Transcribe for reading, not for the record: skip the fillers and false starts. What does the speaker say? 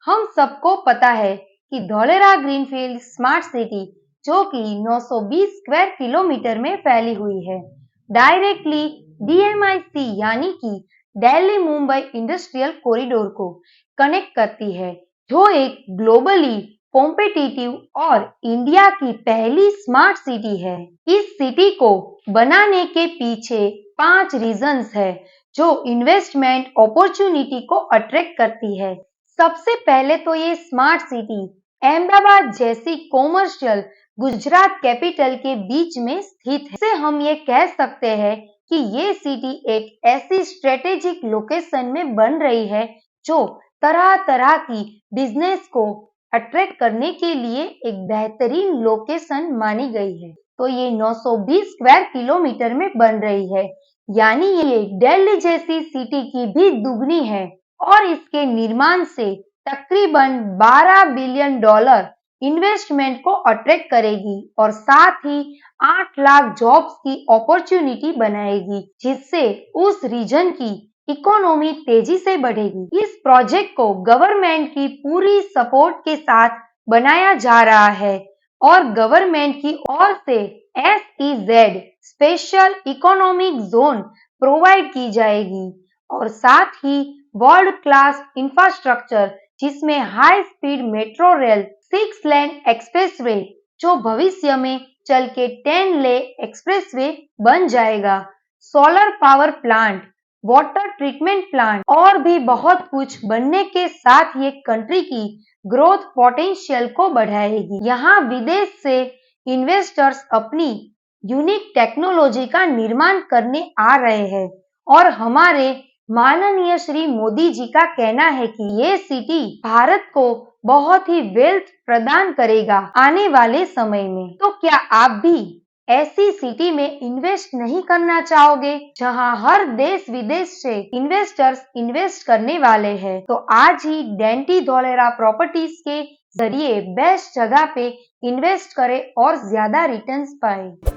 हम सबको पता है कि धौलेरा ग्रीनफील्ड स्मार्ट सिटी जो कि 920 स्क्वायर किलोमीटर में फैली हुई है, डायरेक्टली डीएमआईसी यानी कि दिल्ली मुंबई इंडस्ट्रियल कॉरिडोर को कनेक्ट करती है, जो एक ग्लोबली कॉम्पिटिटिव और इंडिया की पहली स्मार्ट सिटी है। इस सिटी को बनाने के पीछे 5 रीजंस है जो इन्वेस्टमेंट अपॉर्चुनिटी को अट्रैक्ट करती है। सबसे पहले तो ये स्मार्ट सिटी अहमदाबाद जैसी कॉमर्शियल गुजरात कैपिटल के बीच में स्थित है। इससे हम ये कह सकते हैं कि ये सिटी एक ऐसी स्ट्रेटेजिक लोकेशन में बन रही है जो तरह तरह की बिजनेस को अट्रैक्ट करने के लिए एक बेहतरीन लोकेशन मानी गई है। तो ये 920 स्क्वायर किलोमीटर में बन रही है, यानी ये दिल्ली जैसी सिटी की भी दुगनी है और इसके निर्माण से तकरीबन $12 बिलियन इन्वेस्टमेंट को अट्रैक्ट करेगी और साथ ही 8 लाख जॉब्स की अपॉर्चुनिटी बनाएगी, जिससे उस रीजन की इकोनॉमी तेजी से बढ़ेगी। इस प्रोजेक्ट को गवर्नमेंट की पूरी सपोर्ट के साथ बनाया जा रहा है और गवर्नमेंट की ओर से SEZ special economic zone provide की जाएगी और साथ ही वर्ल्ड क्लास इंफ्रास्ट्रक्चर जिसमें हाई स्पीड मेट्रो रेल, 6 लेन एक्सप्रेसवे जो भविष्य में चल के 10 लेन एक्सप्रेसवे बन जाएगा, solar power plant, water treatment plant और भी बहुत कुछ बनने के साथ ये कंट्री की ग्रोथ पोटेंशियल को बढ़ाएगी। यहाँ विदेश से इन्वेस्टर्स अपनी यूनिक टेक्नोलॉजी का निर्माण करने आ रहे हैं और हमारे माननीय श्री मोदी जी का कहना है कि ये सिटी भारत को बहुत ही वेल्थ प्रदान करेगा आने वाले समय में। तो क्या आप भी ऐसी सिटी में इन्वेस्ट नहीं करना चाहोगे जहां हर देश विदेश से इन्वेस्टर्स इन्वेस्ट करने वाले हैं? तो आज ही डेंटी धौलेरा प्रॉपर्टीज के जरिए बेस्ट जगह पे इन्वेस्ट करें और ज्यादा रिटर्न्स पाए।